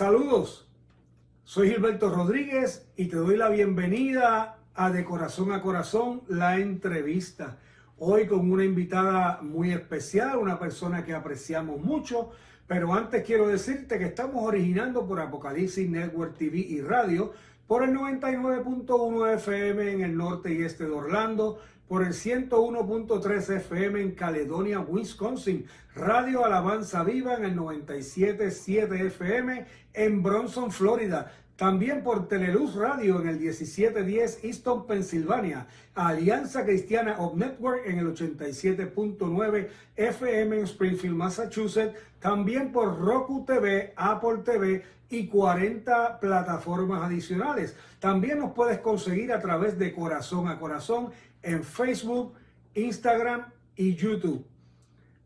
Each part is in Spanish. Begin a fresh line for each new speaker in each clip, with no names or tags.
Saludos, soy Gilberto Rodríguez y te doy la bienvenida a De Corazón a Corazón, la entrevista. Hoy con una invitada muy especial, una persona que apreciamos mucho, pero antes quiero decirte que estamos originando por Apocalipsis Network TV y Radio, por el 99.1 FM en el norte y este de Orlando, por el 101.3 FM en Caledonia, Wisconsin, Radio Alabanza Viva en el 97.7 FM en Bronson, Florida, también por Teleluz Radio en el 1710 Easton, Pensilvania, Alianza Cristiana of Network en el 87.9 FM en Springfield, Massachusetts, también por Roku TV, Apple TV y 40 plataformas adicionales. También nos puedes conseguir a través de Corazón a Corazón en Facebook, Instagram y YouTube.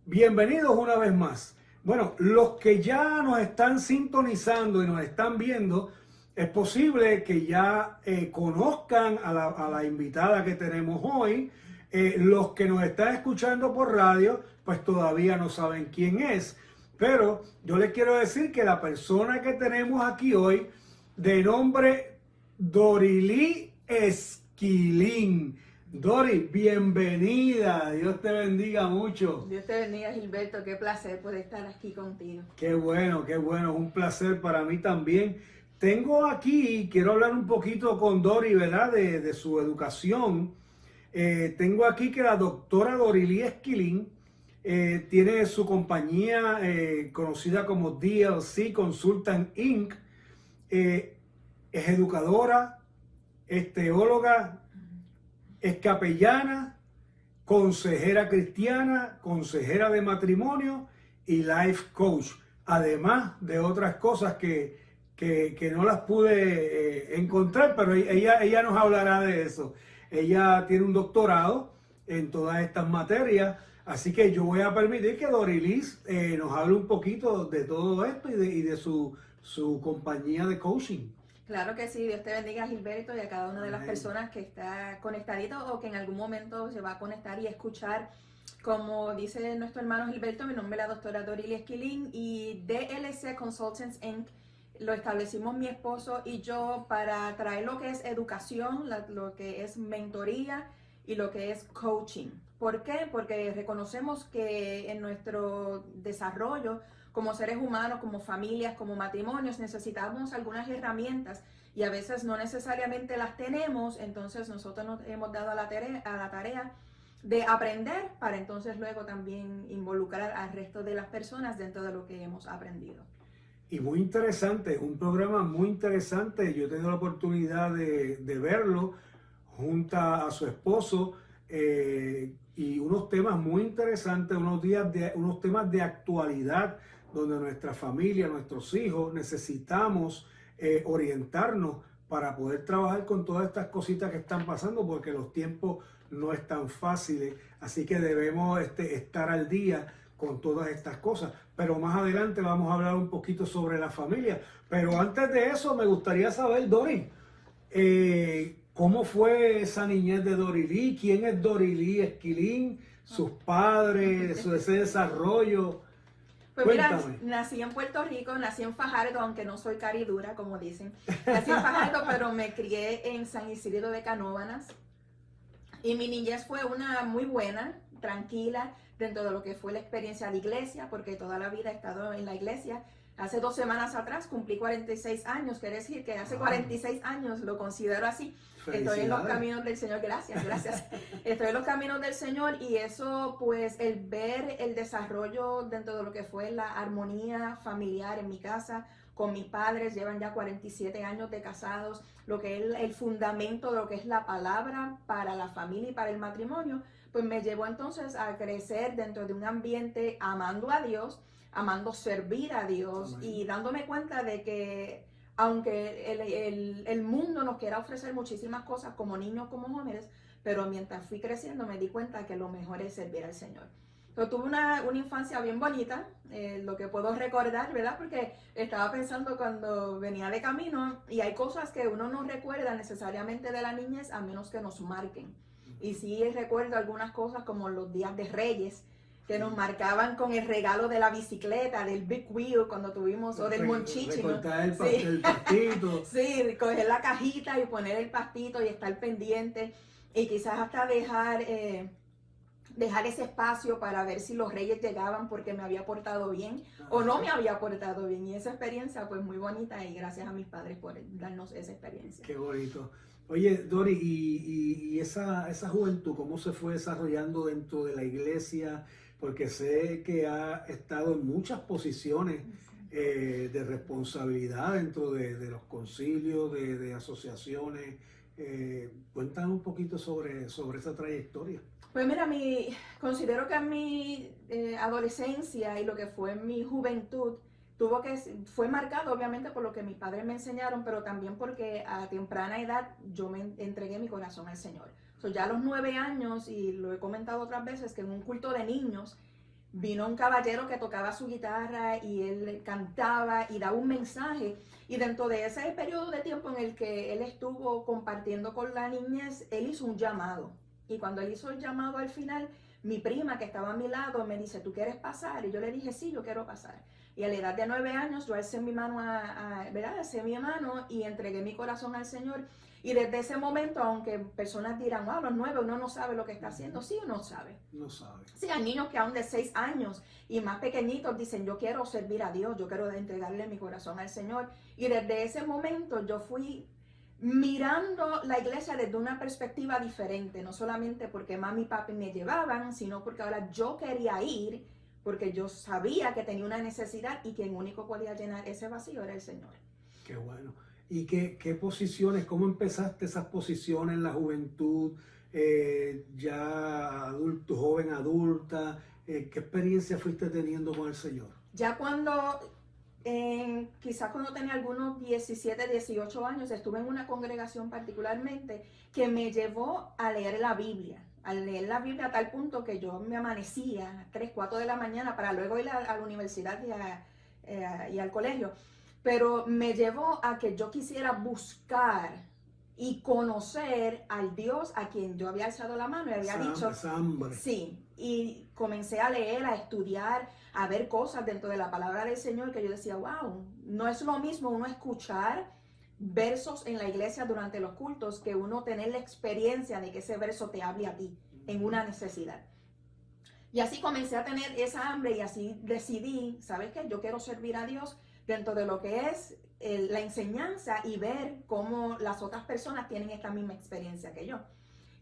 Bienvenidos una vez más. Bueno, los que ya nos están sintonizando y nos están viendo, es posible que ya conozcan a la invitada que tenemos hoy. Los que nos están escuchando por radio, pues todavía no saben quién es. Pero yo les quiero decir que la persona que tenemos aquí hoy, de nombre Dorilí Esquilín. Dori, bienvenida. Dios te bendiga mucho.
Dios te bendiga, Gilberto. Qué placer poder estar aquí contigo.
Qué bueno, qué bueno. Un placer para mí también. Tengo aquí, quiero hablar un poquito con Dori, ¿verdad? De su educación. Tengo aquí que la doctora Dorilí Esquilín tiene su compañía conocida como DLC Consultant Inc. Es educadora, es teóloga, es capellana, consejera cristiana, consejera de matrimonio y life coach. Además de otras cosas que no las pude encontrar, pero ella nos hablará de eso. Ella tiene un doctorado en todas estas materias, así que yo voy a permitir que Dorilí nos hable un poquito de todo esto y de su compañía de coaching.
Claro que sí, Dios te bendiga, Gilberto, y a cada una de las personas que está conectadito o que en algún momento se va a conectar y escuchar. Como dice nuestro hermano Gilberto, mi nombre es la doctora Dorilí Esquilín y DLC Consultants Inc. Lo establecimos mi esposo y yo para traer lo que es educación, lo que es mentoría y lo que es coaching. ¿Por qué? Porque reconocemos que en nuestro desarrollo como seres humanos, como familias, como matrimonios, necesitamos algunas herramientas y a veces no necesariamente las tenemos, entonces nosotros nos hemos dado a la tarea de aprender para entonces luego también involucrar al resto de las personas dentro de lo que hemos aprendido.
Y muy interesante, un programa muy interesante. Yo he tenido la oportunidad de verlo junto a su esposo y unos temas muy interesantes, unos temas de actualidad donde nuestra familia, nuestros hijos necesitamos orientarnos para poder trabajar con todas estas cositas que están pasando, porque los tiempos no están fáciles, así que debemos estar al día con todas estas cosas. Pero más adelante vamos a hablar un poquito sobre la familia. Pero antes de eso me gustaría saber, Dori, ¿cómo fue esa niñez de Dorilí? ¿Quién es Dorilí Esquilín? ¿Sus padres? ¿Ese desarrollo?
Pues
Cuéntame.
mira, nací en Puerto Rico, nací en Fajardo, aunque no soy caridura, como dicen. Nací en Fajardo, pero me crié en San Isidro de Canóvanas. Y mi niñez fue una muy buena, tranquila, dentro de lo que fue la experiencia de iglesia, porque toda la vida he estado en la iglesia. Hace 2 semanas atrás cumplí 46 años, quiere decir que hace 46 años lo considero así. Estoy en los caminos del Señor, gracias. Estoy en los caminos del Señor y eso, pues, el ver el desarrollo dentro de lo que fue la armonía familiar en mi casa, con mis padres, llevan ya 47 años de casados, lo que es el fundamento de lo que es la palabra para la familia y para el matrimonio, pues me llevó entonces a crecer dentro de un ambiente amando a Dios, amando servir a Dios. Amén. Y dándome cuenta de que aunque el mundo nos quiera ofrecer muchísimas cosas como niños, como jóvenes, pero mientras fui creciendo me di cuenta que lo mejor es servir al Señor. Yo tuve una infancia bien bonita, lo que puedo recordar, ¿verdad? Porque estaba pensando cuando venía de camino y hay cosas que uno no recuerda necesariamente de la niñez a menos que nos marquen. Y sí recuerdo algunas cosas como los días de Reyes, que nos marcaban con el regalo de la bicicleta, del Big Wheel cuando tuvimos, o del Monchichi, ¿no?
Recortar
Sí.
el pastito.
Sí, coger la cajita y poner el pastito y estar pendiente y quizás hasta dejar ese espacio para ver si los reyes llegaban porque me había portado bien o no me había portado bien. Y esa experiencia pues muy bonita y gracias a mis padres por darnos esa experiencia.
Qué bonito. Oye, Dori, y esa juventud, ¿cómo se fue desarrollando dentro de la iglesia? Porque sé que ha estado en muchas posiciones de responsabilidad dentro de los concilios, de asociaciones. Cuéntanos un poquito sobre esa trayectoria.
Pues mira, considero que en mi adolescencia y lo que fue en mi juventud fue marcado obviamente por lo que mis padres me enseñaron, pero también porque a temprana edad yo me entregué mi corazón al Señor. Ya a los 9 años, y lo he comentado otras veces, que en un culto de niños vino un caballero que tocaba su guitarra y él cantaba y daba un mensaje. Y dentro de ese periodo de tiempo en el que él estuvo compartiendo con la niñez, él hizo un llamado. Y cuando él hizo el llamado al final, mi prima que estaba a mi lado me dice, ¿tú quieres pasar? Y yo le dije, sí, yo quiero pasar. Y a la edad de 9 años yo alcé mi mano, alcé mi mano y entregué mi corazón al Señor. Y desde ese momento, aunque personas dirán, wow, a los 9 uno no sabe lo que está haciendo, sí uno sabe.
No sabe.
Sí, hay niños que aún de 6 años y más pequeñitos dicen, yo quiero servir a Dios, yo quiero entregarle mi corazón al Señor. Y desde ese momento yo fui mirando la iglesia desde una perspectiva diferente, no solamente porque mami y papi me llevaban, sino porque ahora yo quería ir, porque yo sabía que tenía una necesidad y quien único podía llenar ese vacío era el Señor.
Qué bueno. ¿Y qué posiciones, cómo empezaste esas posiciones en la juventud, ya adulto, joven, adulta? ¿Qué experiencia fuiste teniendo con el Señor?
Ya quizás cuando tenía algunos 17, 18 años, estuve en una congregación particularmente que me llevó a leer la Biblia. Al leer la Biblia a tal punto que yo me amanecía a 3, 4 de la mañana para luego ir a la universidad y al colegio. Pero me llevó a que yo quisiera buscar y conocer al Dios a quien yo había alzado la mano y había dicho,
hambre.
Sí, y comencé a leer, a estudiar, a ver cosas dentro de la palabra del Señor que yo decía, wow, no es lo mismo uno escuchar versos en la iglesia durante los cultos que uno tener la experiencia de que ese verso te hable a ti en una necesidad. Y así comencé a tener esa hambre y así decidí, ¿sabes qué? Yo quiero servir a Dios dentro de lo que es la enseñanza y ver cómo las otras personas tienen esta misma experiencia que yo.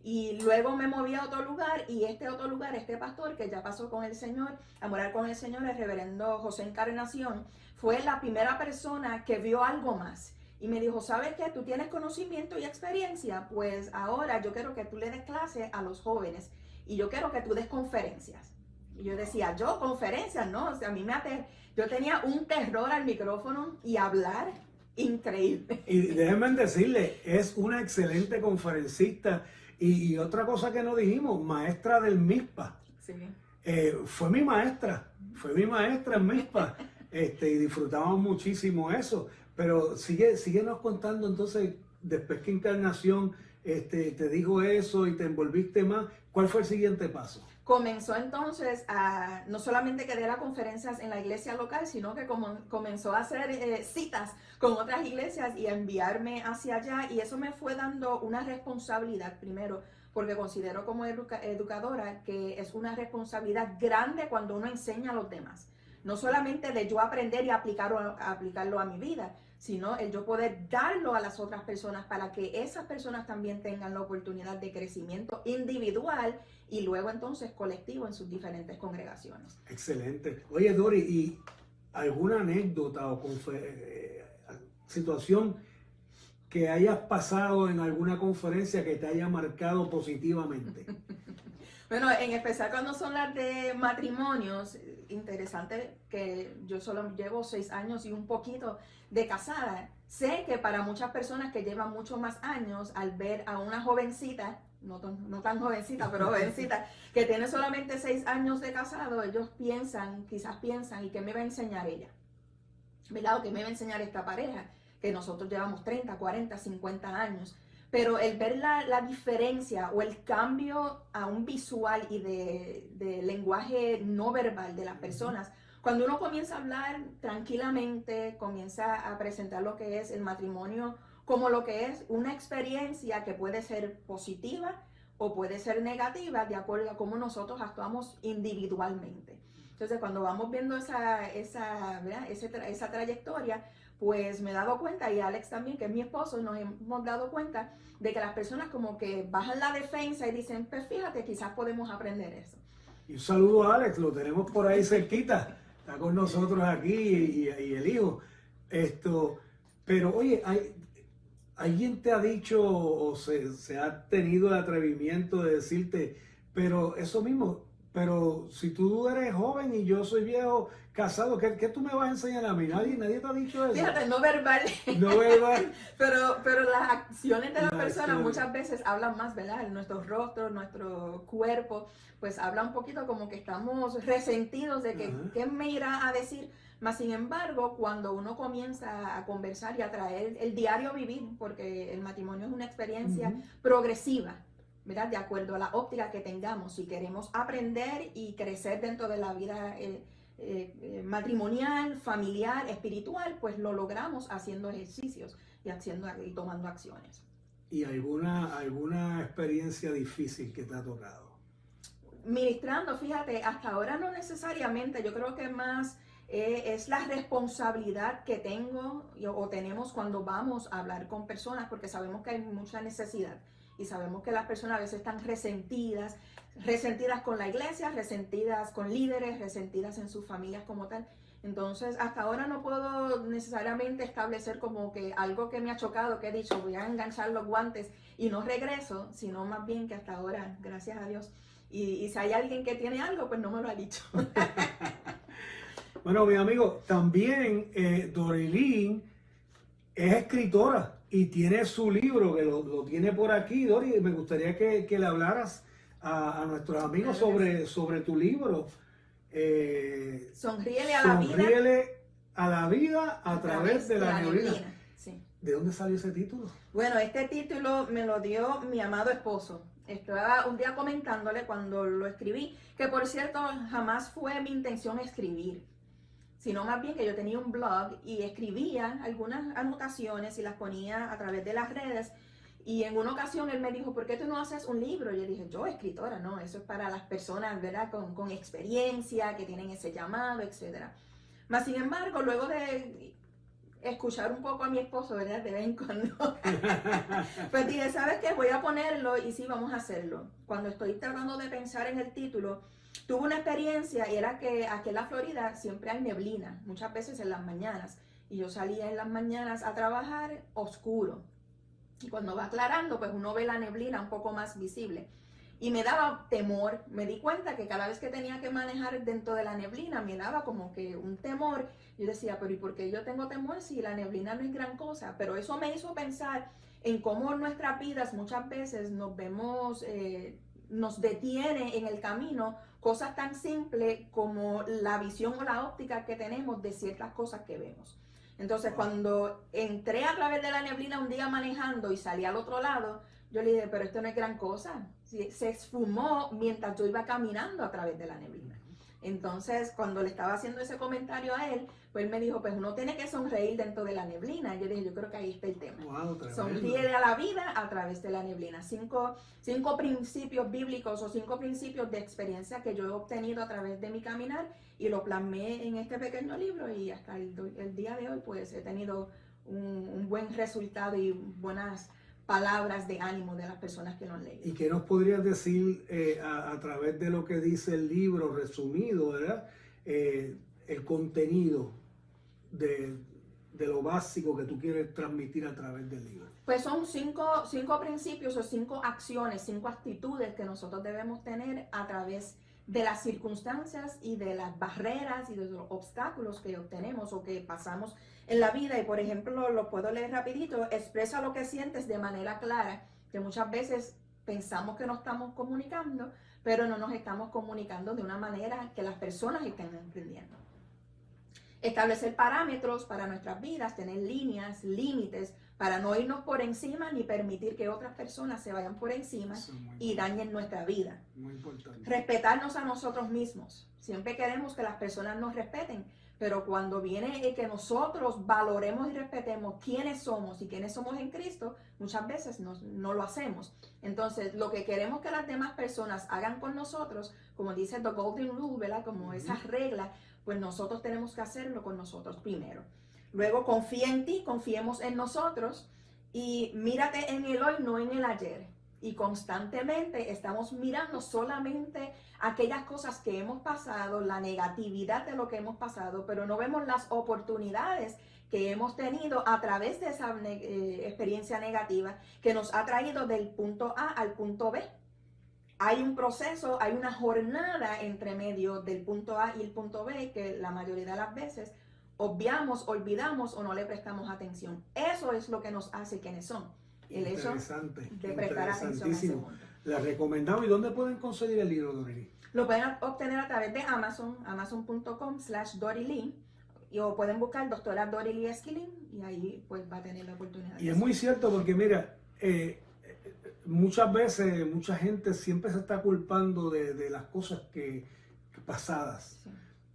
Y luego me moví a otro lugar y este pastor que ya pasó con el Señor, a morar con el Señor, el reverendo José Encarnación, fue la primera persona que vio algo más. Y me dijo, ¿sabes qué? Tú tienes conocimiento y experiencia, pues ahora yo quiero que tú le des clase a los jóvenes y yo quiero que tú des conferencias. Y yo decía, ¿yo conferencias? No, o sea, yo tenía un terror al micrófono y hablar increíble.
Y déjenme decirle, es una excelente conferencista. Y otra cosa que no dijimos, maestra del MISPA.
Sí.
Fue mi maestra en MISPA. Y disfrutamos muchísimo eso. Pero síguenos contando entonces, después que Encarnación te dijo eso y te envolviste más, ¿cuál fue el siguiente paso?
Comenzó entonces no solamente que diera conferencias en la iglesia local, sino que comenzó a hacer citas con otras iglesias y a enviarme hacia allá. Y eso me fue dando una responsabilidad primero, porque considero como educadora que es una responsabilidad grande cuando uno enseña a los demás. No solamente de yo aprender y aplicarlo a mi vida, sino el yo poder darlo a las otras personas para que esas personas también tengan la oportunidad de crecimiento individual y luego entonces colectivo en sus diferentes congregaciones.
Excelente. Oye, Dori, ¿y alguna anécdota o situación que hayas pasado en alguna conferencia que te haya marcado positivamente?
Bueno, en especial cuando son las de matrimonios, interesante que yo solo llevo 6 años y un poquito de casada. Sé que para muchas personas que llevan mucho más años, al ver a una jovencita, no tan jovencita, pero jovencita, que tiene solamente 6 años de casado, ellos quizás piensan, ¿y qué me va a enseñar ella? ¿Verdad? ¿O qué me va a enseñar esta pareja? Que nosotros llevamos 30, 40, 50 años. pero el ver la diferencia o el cambio a un visual y de lenguaje no verbal de las personas, cuando uno comienza a hablar tranquilamente, comienza a presentar lo que es el matrimonio como lo que es una experiencia que puede ser positiva o puede ser negativa de acuerdo a cómo nosotros actuamos individualmente. Entonces, cuando vamos viendo esa trayectoria, pues me he dado cuenta, y Alex también, que es mi esposo, nos hemos dado cuenta de que las personas como que bajan la defensa y dicen, pues fíjate, quizás podemos aprender eso.
Y un saludo a Alex, lo tenemos por ahí cerquita, está con nosotros aquí y el hijo. Pero oye, ¿alguien te ha dicho o se ha tenido el atrevimiento de decirte, pero eso mismo, pero si tú eres joven y yo soy viejo, casado, ¿qué tú me vas a enseñar a mí? Nadie te ha dicho eso.
Fíjate, no verbal.
No verbal.
pero las acciones de las personas muchas veces hablan más, ¿verdad? Nuestro rostro, nuestro cuerpo, pues habla un poquito como que estamos resentidos de que, ¿qué me irá a decir? Mas, sin embargo, cuando uno comienza a conversar y a traer el diario vivir, porque el matrimonio es una experiencia progresiva, ¿verdad? De acuerdo a la óptica que tengamos, si queremos aprender y crecer dentro de la vida matrimonial, familiar, espiritual, pues lo logramos haciendo ejercicios y tomando acciones.
¿Y alguna experiencia difícil que te ha tocado?
Ministrando, fíjate, hasta ahora no necesariamente, yo creo que más es la responsabilidad que tengo o tenemos cuando vamos a hablar con personas, porque sabemos que hay mucha necesidad y sabemos que las personas a veces están resentidas con la iglesia, resentidas con líderes, resentidas en sus familias como tal. Entonces, hasta ahora no puedo necesariamente establecer como que algo que me ha chocado, que he dicho, voy a enganchar los guantes y no regreso, sino más bien que hasta ahora, gracias a Dios, y si hay alguien que tiene algo, pues no me lo ha dicho.
Bueno, mi amigo, también Dorilyn es escritora y tiene su libro, que lo tiene por aquí, Dori. Me gustaría que le hablaras a nuestros amigos sobre tu libro.
Sonríele a la vida.
Sonríele a la vida a través de la neblina.
Sí.
¿De dónde salió ese título?
Bueno, este título me lo dio mi amado esposo. Estaba un día comentándole cuando lo escribí, que por cierto jamás fue mi intención escribir, sino más bien que yo tenía un blog y escribía algunas anotaciones y las ponía a través de las redes. Y en una ocasión él me dijo, ¿por qué tú no haces un libro? Y yo dije, yo escritora, no, eso es para las personas, ¿verdad? Con experiencia, que tienen ese llamado, etc. Mas, sin embargo, luego de escuchar un poco a mi esposo, ¿verdad? De vez en cuando, pues dije, ¿sabes qué? Voy a ponerlo y sí, vamos a hacerlo. Cuando estoy tratando de pensar en el título, tuve una experiencia y era que aquí en la Florida siempre hay neblina, muchas veces en las mañanas. Y yo salía en las mañanas a trabajar oscuro. Y cuando va aclarando, pues uno ve la neblina un poco más visible. Y me daba temor, me di cuenta que cada vez que tenía que manejar dentro de la neblina, me daba como que un temor. Yo decía, pero ¿y por qué yo tengo temor si la neblina no es gran cosa? Pero eso me hizo pensar en cómo en nuestras vidas muchas veces nos vemos, nos detiene en el camino cosas tan simples como la visión o la óptica que tenemos de ciertas cosas que vemos. Entonces, cuando entré a través de la neblina un día manejando y salí al otro lado, yo le dije, pero esto no es gran cosa. Se esfumó mientras yo iba caminando a través de la neblina. Entonces, cuando le estaba haciendo ese comentario a él, pues él me dijo, pues uno tiene que sonreír dentro de la neblina. Yo dije, yo creo que ahí está el tema.
Wow,
sonríe a la vida a través de la neblina. Cinco principios bíblicos o 5 principios de experiencia que yo he obtenido a través de mi caminar y lo plasmé en este pequeño libro y hasta el día de hoy pues he tenido un buen resultado y buenas palabras de ánimo de las personas que lo han leído.
¿Y qué nos podrías decir a través de lo que dice el libro resumido, ¿verdad? El contenido de lo básico que tú quieres transmitir a través del libro.
Pues son 5 principios o 5 acciones, 5 actitudes que nosotros debemos tener a través de las circunstancias y de las barreras y de los obstáculos que obtenemos o que pasamos en la vida. Y por ejemplo, lo puedo leer rapidito: expresa lo que sientes de manera clara, que muchas veces pensamos que nos estamos comunicando, pero no nos estamos comunicando de una manera que las personas estén entendiendo. Establecer parámetros para nuestras vidas, tener líneas, límites, para no irnos por encima ni permitir que otras personas se vayan por encima y dañen nuestra vida.
Muy importante.
Respetarnos a nosotros mismos. Siempre queremos que las personas nos respeten, pero cuando viene el que nosotros valoremos y respetemos quiénes somos y quiénes somos en Cristo, muchas veces no lo hacemos. Entonces, lo que queremos que las demás personas hagan con nosotros, como dice The Golden Rule, ¿verdad? Como esas reglas, pues nosotros tenemos que hacerlo con nosotros primero. Luego, confía en ti, confiemos en nosotros y mírate en el hoy, no en el ayer. Y constantemente estamos mirando solamente aquellas cosas que hemos pasado, la negatividad de lo que hemos pasado, pero no vemos las oportunidades que hemos tenido a través de esa experiencia negativa que nos ha traído del punto A al punto B. Hay un proceso, hay una jornada entre medio del punto A y el punto B que la mayoría de las veces obviamos, olvidamos o no le prestamos atención. Eso es lo que nos hace quienes son. El hecho de prestar atención a ese punto.
La recomendamos. ¿Y dónde pueden conseguir el libro, Dorilee?
Lo pueden obtener a través de Amazon, amazon.com/DoriLee, o pueden buscar doctora Dorilee Esquilín y ahí pues va a tener la oportunidad.
Y es muy cierto porque mira, muchas veces mucha gente siempre se está culpando de las cosas que pasadas.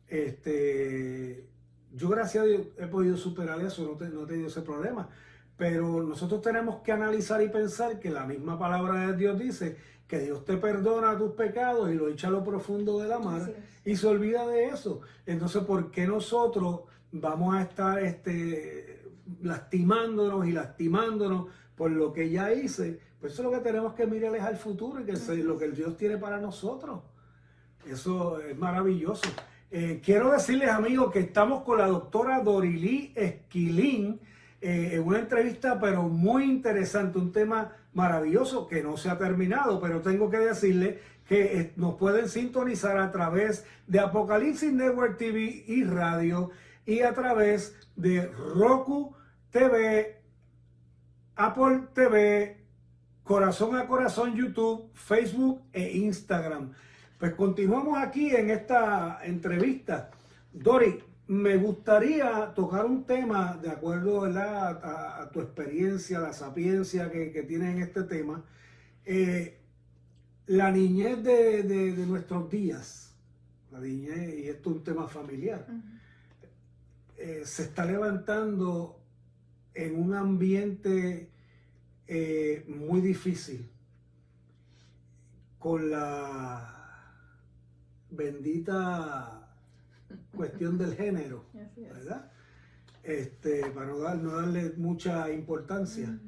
Sí. Yo gracias a Dios he podido superar eso, no he tenido ese problema. Pero nosotros tenemos que analizar y pensar que la misma palabra de Dios dice que Dios te perdona tus pecados y lo echa a lo profundo de la mar y se olvida de eso. Entonces, ¿por qué nosotros vamos a estar lastimándonos por lo que ya hice? Pues eso es lo que tenemos que mirar es al futuro y que lo que Dios tiene para nosotros. Eso es maravilloso. Quiero decirles, amigos, que estamos con la doctora Dorilee Esquilín, en una entrevista pero muy interesante, un tema maravilloso que no se ha terminado, pero tengo que decirle que nos pueden sintonizar a través de Apocalipsis Network TV y radio y a través de Roku TV, Apple TV, Corazón a Corazón YouTube, Facebook e Instagram. Pues continuamos aquí en esta entrevista. Dori, me gustaría tocar un tema de acuerdo, ¿verdad?, a tu experiencia, la sapiencia que tienes en este tema. La niñez de nuestros días, la niñez, y esto es un tema familiar, se está levantando en un ambiente muy difícil con la bendita cuestión del género, ¿verdad? Para no darle mucha importancia.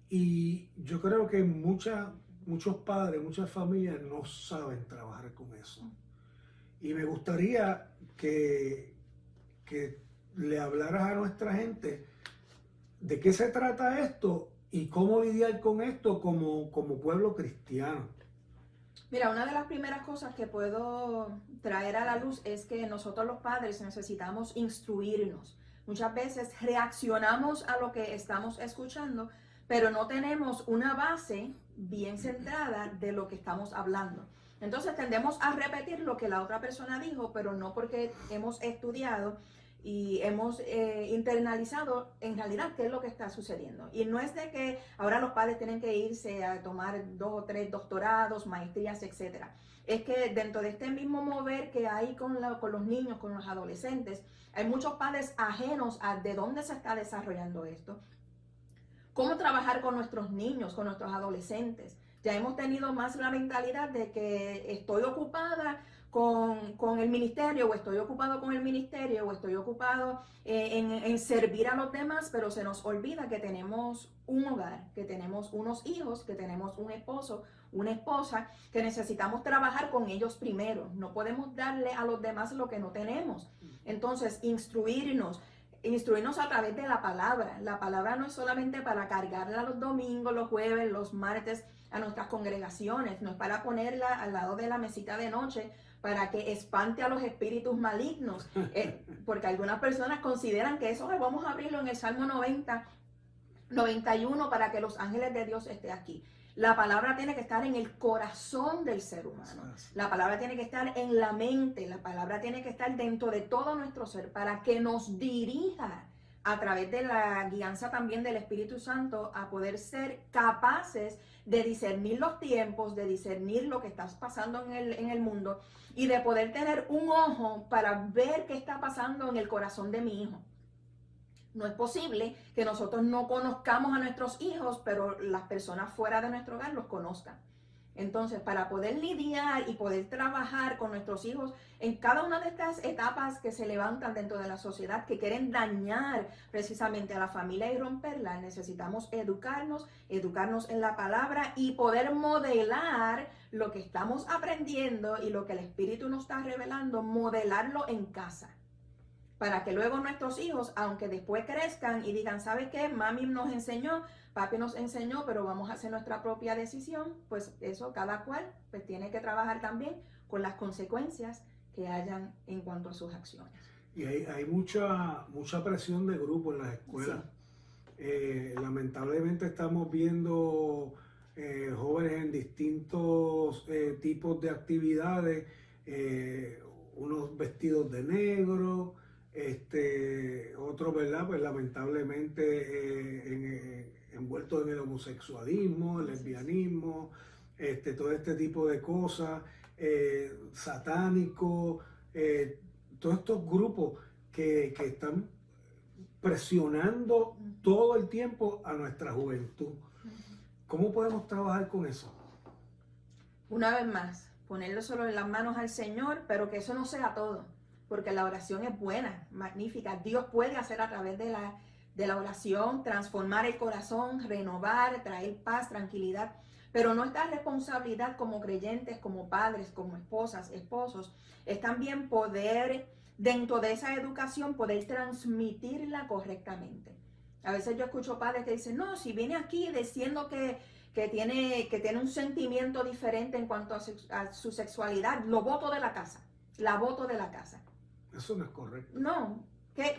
Y yo creo que muchos padres, muchas familias no saben trabajar con eso. Y me gustaría que le hablaras a nuestra gente de qué se trata esto y cómo lidiar con esto como pueblo cristiano.
Mira, una de las primeras cosas que puedo traer a la luz es que nosotros los padres necesitamos instruirnos. Muchas veces reaccionamos a lo que estamos escuchando, pero no tenemos una base bien centrada de lo que estamos hablando. Entonces tendemos a repetir lo que la otra persona dijo, pero no porque hemos estudiado y hemos internalizado en realidad qué es lo que está sucediendo. Y no es de que ahora los padres tienen que irse a tomar 2 o 3 doctorados, maestrías, etc. Es que dentro de este mismo mover que hay con los niños, con los adolescentes, hay muchos padres ajenos a de dónde se está desarrollando esto. Cómo trabajar con nuestros niños, con nuestros adolescentes. Ya hemos tenido más la mentalidad de que estoy ocupada con el ministerio, o estoy ocupado con el ministerio, o estoy ocupado en servir a los demás, pero se nos olvida que tenemos un hogar, que tenemos unos hijos, que tenemos un esposo, una esposa, que necesitamos trabajar con ellos primero. No podemos darle a los demás lo que no tenemos. Entonces, instruirnos a través de la palabra. La palabra no es solamente para cargarla los domingos, los jueves, los martes a nuestras congregaciones, no es para ponerla al lado de la mesita de noche para que espante a los espíritus malignos, porque algunas personas consideran que eso vamos a abrirlo en el Salmo 90, 91 para que los ángeles de Dios estén aquí. La palabra tiene que estar en el corazón del ser humano. La palabra tiene que estar en la mente. La palabra tiene que estar dentro de todo nuestro ser para que nos dirija a través de la guianza también del Espíritu Santo a poder ser capaces de discernir los tiempos, de discernir lo que está pasando en el mundo y de poder tener un ojo para ver qué está pasando en el corazón de mi hijo. No es posible que nosotros no conozcamos a nuestros hijos, pero las personas fuera de nuestro hogar los conozcan. Entonces, para poder lidiar y poder trabajar con nuestros hijos en cada una de estas etapas que se levantan dentro de la sociedad, que quieren dañar precisamente a la familia y romperla, necesitamos educarnos en la palabra y poder modelar lo que estamos aprendiendo y lo que el Espíritu nos está revelando, modelarlo en casa. Para que luego nuestros hijos, aunque después crezcan y digan, ¿sabe qué? Mami nos enseñó, papi nos enseñó, pero vamos a hacer nuestra propia decisión, pues eso cada cual pues tiene que trabajar también con las consecuencias que hayan en cuanto a sus acciones.
Y hay mucha presión de grupo en las escuelas. Sí. Lamentablemente estamos viendo jóvenes en distintos tipos de actividades, unos vestidos de negro, otros, ¿verdad? Pues lamentablemente envueltos en el homosexualismo, el lesbianismo, todo este tipo de cosas, satánicos, todos estos grupos que están presionando todo el tiempo a nuestra juventud. ¿Cómo podemos trabajar con eso?
Una vez más, ponerlo solo en las manos al Señor, pero que eso no sea todo. Porque la oración es buena, magnífica. Dios puede hacer a través de la oración, transformar el corazón, renovar, traer paz, tranquilidad. Pero nuestra responsabilidad como creyentes, como padres, como esposas, esposos, es también poder, dentro de esa educación, poder transmitirla correctamente. A veces yo escucho padres que dicen, no, si viene aquí diciendo que tiene un sentimiento diferente en cuanto a su sexualidad, lo boto de la casa, la boto de la casa.
Eso no es correcto.
No. ¿Qué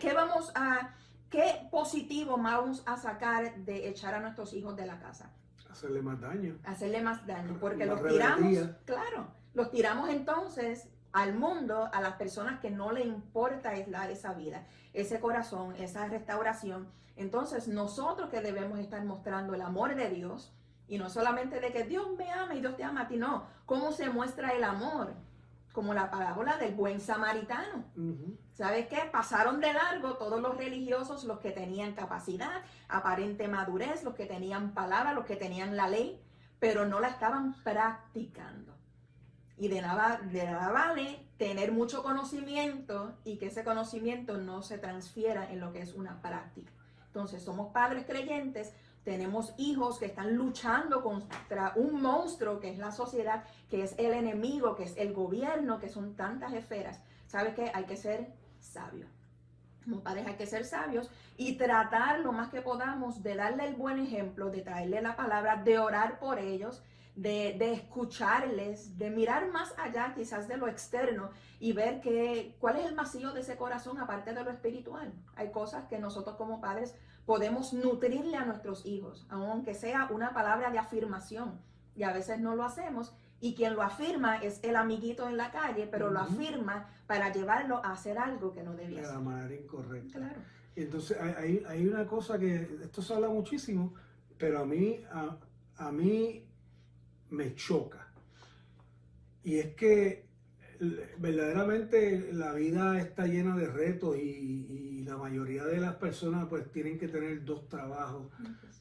positivo vamos a sacar de echar a nuestros hijos de la casa?
Hacerle más daño.
Hacerle más daño, porque
La
los
rebeldía.
tiramos, claro, los tiramos entonces al mundo, a las personas que no le importa esa vida, ese corazón, esa restauración. Entonces nosotros que debemos estar mostrando el amor de Dios, y no solamente de que Dios me ama y Dios te ama a ti, no. ¿Cómo se muestra el amor? Como la parábola del buen samaritano. ¿Sabes qué? Pasaron de largo todos los religiosos, los que tenían capacidad, aparente madurez, los que tenían palabra, los que tenían la ley, pero no la estaban practicando. Y de nada vale tener mucho conocimiento y que ese conocimiento no se transfiera en lo que es una práctica. Entonces, somos padres creyentes, tenemos hijos que están luchando contra un monstruo que es la sociedad, que es el enemigo, que es el gobierno, que son tantas esferas. ¿Sabes qué? Hay que ser sabios. Como padres hay que ser sabios y tratar lo más que podamos de darle el buen ejemplo, de traerle la palabra, de orar por ellos, de escucharles, de mirar más allá quizás de lo externo y ver cuál es el vacío de ese corazón aparte de lo espiritual. Hay cosas que nosotros como padres podemos nutrirle a nuestros hijos, aunque sea una palabra de afirmación, y a veces no lo hacemos, y quien lo afirma es el amiguito en la calle, pero lo afirma para llevarlo a hacer algo que no debía hacer.
De la manera incorrecta.
Claro.
Entonces hay una cosa que, esto se habla muchísimo, pero a mí me choca, y es que verdaderamente la vida está llena de retos y la mayoría de las personas pues tienen que tener 2 trabajos,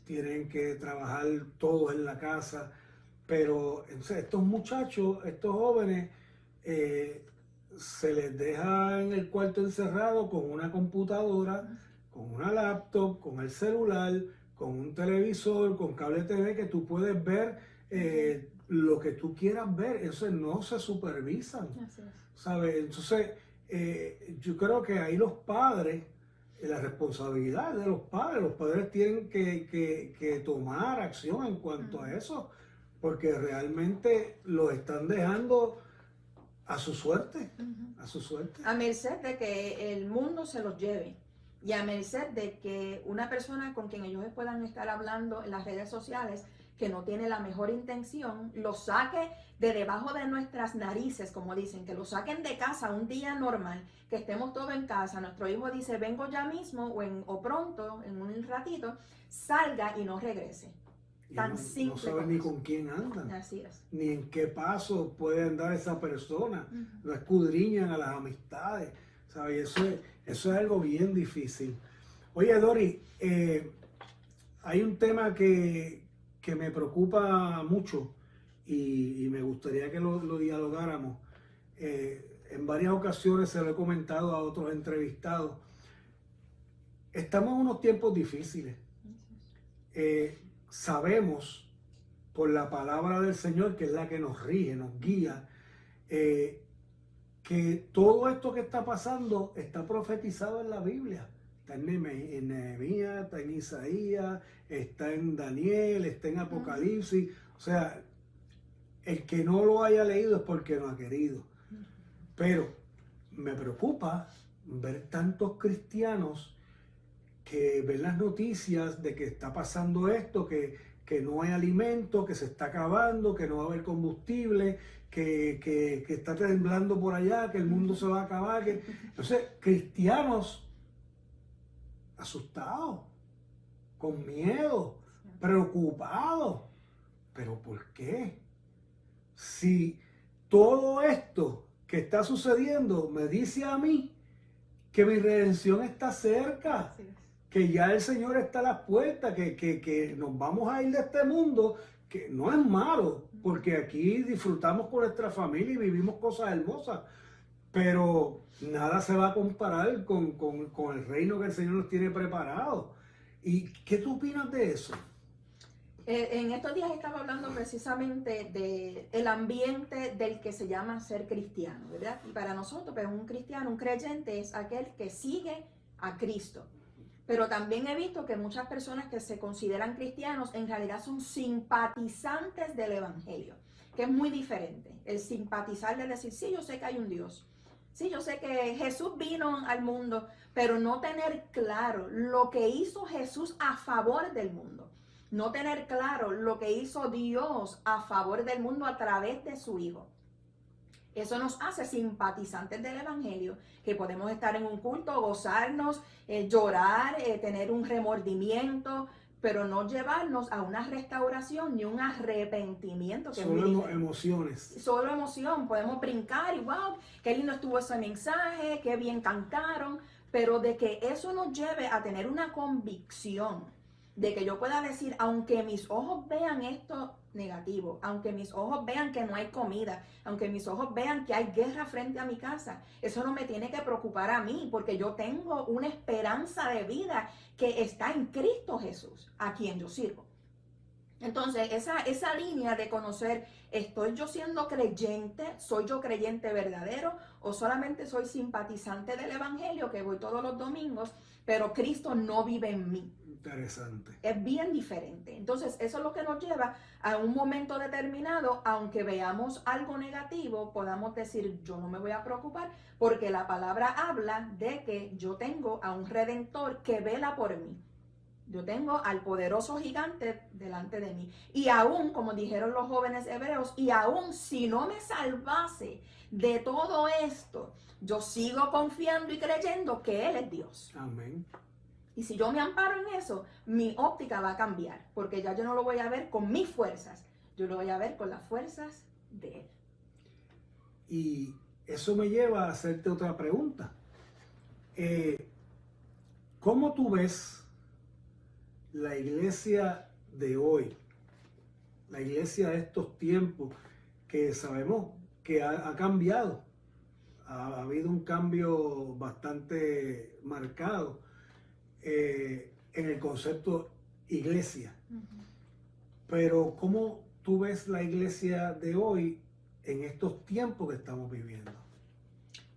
tienen que trabajar todos en la casa, pero estos muchachos, estos jóvenes, se les deja en el cuarto encerrado con una computadora, con una laptop, con el celular, con un televisor, con cable TV que tú puedes ver lo que tú quieras ver. Eso no se supervisan, ¿sabes? Entonces yo creo que ahí los padres, la responsabilidad de los padres tienen que tomar acción en cuanto a eso, porque realmente los están dejando a su suerte, a su suerte.
A merced de que el mundo se los lleve y a merced de que una persona con quien ellos puedan estar hablando en las redes sociales, que no tiene la mejor intención, lo saque de debajo de nuestras narices, como dicen, que lo saquen de casa un día normal, que estemos todos en casa, nuestro hijo dice, vengo ya mismo o pronto, en un ratito, salga y no regrese. Tan simple.
No saben ni con quién andan.
Así es.
Ni en qué paso puede andar esa persona.
Uh-huh.
No escudriñan a las amistades. ¿Sabes? Eso es algo bien difícil. Oye, Dori, hay un tema que me preocupa mucho y me gustaría que lo dialogáramos. En varias ocasiones se lo he comentado a otros entrevistados. Estamos en unos tiempos difíciles. Sabemos por la palabra del Señor, que es la que nos rige, nos guía, que todo esto que está pasando está profetizado en la Biblia. Está en Nehemías, está en Isaías, está en Daniel, está en Apocalipsis. O sea, el que no lo haya leído es porque no ha querido. Pero me preocupa ver tantos cristianos que ven las noticias de que está pasando esto, que no hay alimento, que se está acabando, que no va a haber combustible, que está temblando por allá, que el mundo se va a acabar. Entonces, cristianos asustados, con miedo, preocupados. ¿Pero por qué? Si todo esto que está sucediendo me dice a mí que mi redención está cerca, que ya el Señor está a las puertas, que nos vamos a ir de este mundo, que no es malo, porque aquí disfrutamos con nuestra familia y vivimos cosas hermosas, pero nada se va a comparar con el reino que el Señor nos tiene preparado. ¿Y qué tú opinas de eso?
En estos días estaba hablando precisamente del ambiente del que se llama ser cristiano, ¿verdad? Y para nosotros, pues, un cristiano, un creyente es aquel que sigue a Cristo. Pero también he visto que muchas personas que se consideran cristianos en realidad son simpatizantes del evangelio, que es muy diferente. El simpatizar de decir, sí, yo sé que hay un Dios. Sí, yo sé que Jesús vino al mundo, pero no tener claro lo que hizo Jesús a favor del mundo. No tener claro lo que hizo Dios a favor del mundo a través de su Hijo. Eso nos hace simpatizantes del evangelio, que podemos estar en un culto, gozarnos, llorar, tener un remordimiento, pero no llevarnos a una restauración ni un arrepentimiento. Que
solo emociones.
Solo emoción. Podemos brincar y wow, qué lindo estuvo ese mensaje, qué bien cantaron, pero de que eso nos lleve a tener una convicción, de que yo pueda decir, aunque mis ojos vean esto negativo, aunque mis ojos vean que no hay comida, aunque mis ojos vean que hay guerra frente a mi casa, eso no me tiene que preocupar a mí, porque yo tengo una esperanza de vida que está en Cristo Jesús, a quien yo sirvo. Entonces, esa línea de conocer, ¿estoy yo siendo creyente? ¿Soy yo creyente verdadero? ¿O solamente soy simpatizante del evangelio, que voy todos los domingos, pero Cristo no vive en mí?
Interesante.
Es bien diferente. Entonces, eso es lo que nos lleva a un momento determinado, aunque veamos algo negativo, podamos decir, yo no me voy a preocupar, porque la palabra habla de que yo tengo a un Redentor que vela por mí. Yo tengo al poderoso gigante delante de mí. Y aún, como dijeron los jóvenes hebreos, y aún si no me salvase de todo esto, yo sigo confiando y creyendo que Él es Dios.
Amén.
Y si yo me amparo en eso, mi óptica va a cambiar, porque ya yo no lo voy a ver con mis fuerzas, yo lo voy a ver con las fuerzas de Él.
Y eso me lleva a hacerte otra pregunta. ¿Cómo tú ves la iglesia de hoy, la iglesia de estos tiempos, que sabemos que ha cambiado? Ha habido un cambio bastante marcado en el concepto iglesia. Pero ¿cómo tú ves la iglesia de hoy en estos tiempos que estamos viviendo?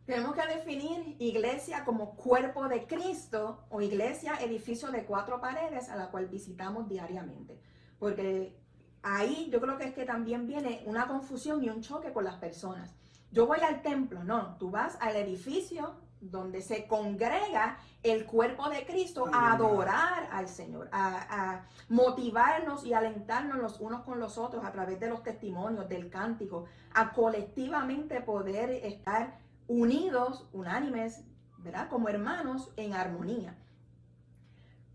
Tenemos que definir iglesia como cuerpo de Cristo o iglesia, edificio de 4 paredes a la cual visitamos diariamente. Porque ahí yo creo que es que también viene una confusión y un choque con las personas. Yo voy al templo, no, tú vas al edificio donde se congrega el cuerpo de Cristo a adorar al Señor, a motivarnos y alentarnos los unos con los otros a través de los testimonios, del cántico, a colectivamente poder estar unidos, unánimes, ¿verdad? Como hermanos en armonía.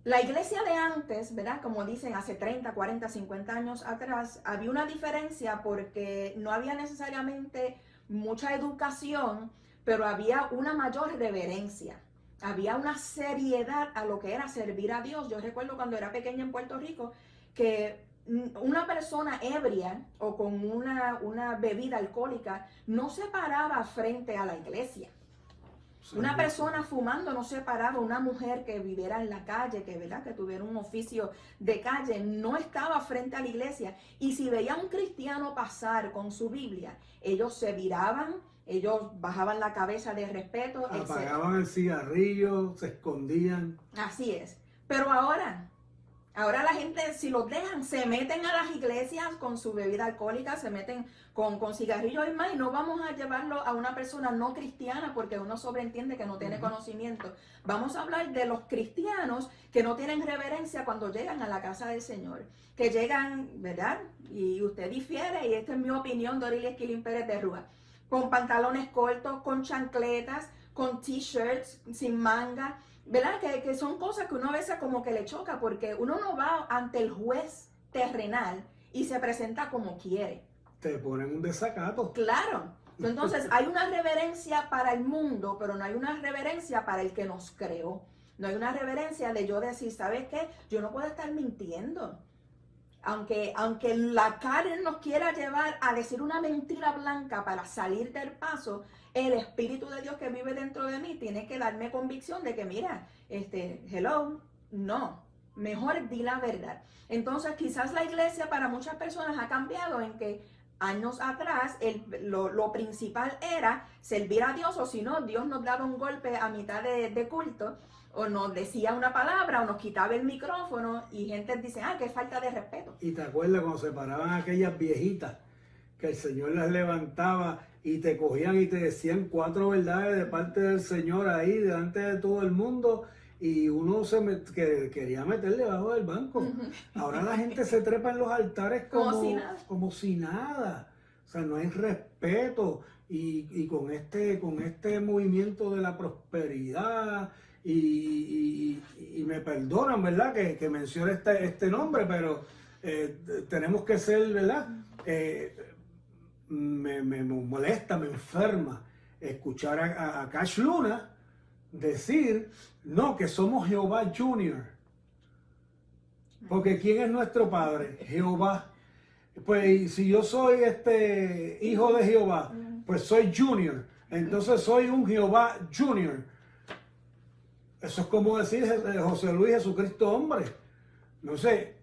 La iglesia de antes, ¿verdad? Como dicen, hace 30, 40, 50 años atrás, había una diferencia porque no había necesariamente mucha educación, pero había una mayor reverencia. Había una seriedad a lo que era servir a Dios. Yo recuerdo cuando era pequeña en Puerto Rico que una persona ebria o con una bebida alcohólica no se paraba frente a la iglesia. Una persona fumando no se paraba, una mujer que viviera en la calle, ¿verdad? Que tuviera un oficio de calle, no estaba frente a la iglesia. Y si veía a un cristiano pasar con su Biblia, ellos se viraban, ellos bajaban la cabeza de respeto.
Apagaban el cigarrillo, se escondían.
Así es. Pero ahora la gente, si los dejan, se meten a las iglesias con su bebida alcohólica, se meten con cigarrillos y más, y no vamos a llevarlo a una persona no cristiana porque uno sobreentiende que no tiene conocimiento. Vamos a hablar de los cristianos que no tienen reverencia cuando llegan a la casa del Señor, que llegan, ¿verdad? Y usted difiere, y esta es mi opinión, Dorilia Esquilín Pérez de Rúa, con pantalones cortos, con chancletas, con t-shirts sin manga, ¿verdad? Que son cosas que uno a veces como que le choca porque uno no va ante el juez terrenal y se presenta como quiere.
Te ponen un desacato.
Claro. Entonces hay una reverencia para el mundo, pero no hay una reverencia para el que nos creó. No hay una reverencia de yo decir, ¿sabes qué? Yo no puedo estar mintiendo. Aunque la carne nos quiera llevar a decir una mentira blanca para salir del paso, el Espíritu de Dios que vive dentro de mí tiene que darme convicción de que, mira, hello, no, mejor di la verdad. Entonces quizás la iglesia para muchas personas ha cambiado en que años atrás lo principal era servir a Dios, o si no, Dios nos daba un golpe a mitad de culto, o nos decía una palabra, o nos quitaba el micrófono, y gente dice, qué falta de respeto.
Y te acuerdas cuando se paraban aquellas viejitas, que el Señor las levantaba y te cogían y te decían 4 verdades de parte del Señor ahí, delante de todo el mundo, y uno que quería meterle debajo del banco. Ahora la gente se trepa en los altares como si nada. O sea, no hay respeto. Y con este movimiento de la prosperidad, y me perdonan, ¿verdad? Que mencione este nombre, pero tenemos que ser, ¿verdad? Me molesta, me enferma escuchar a Cash Luna decir, no, que somos Jehová Junior. Porque ¿quién es nuestro padre? Jehová. Pues si yo soy hijo de Jehová, pues soy Junior. Entonces soy un Jehová Junior. Eso es como decir José Luis Jesucristo hombre. No sé.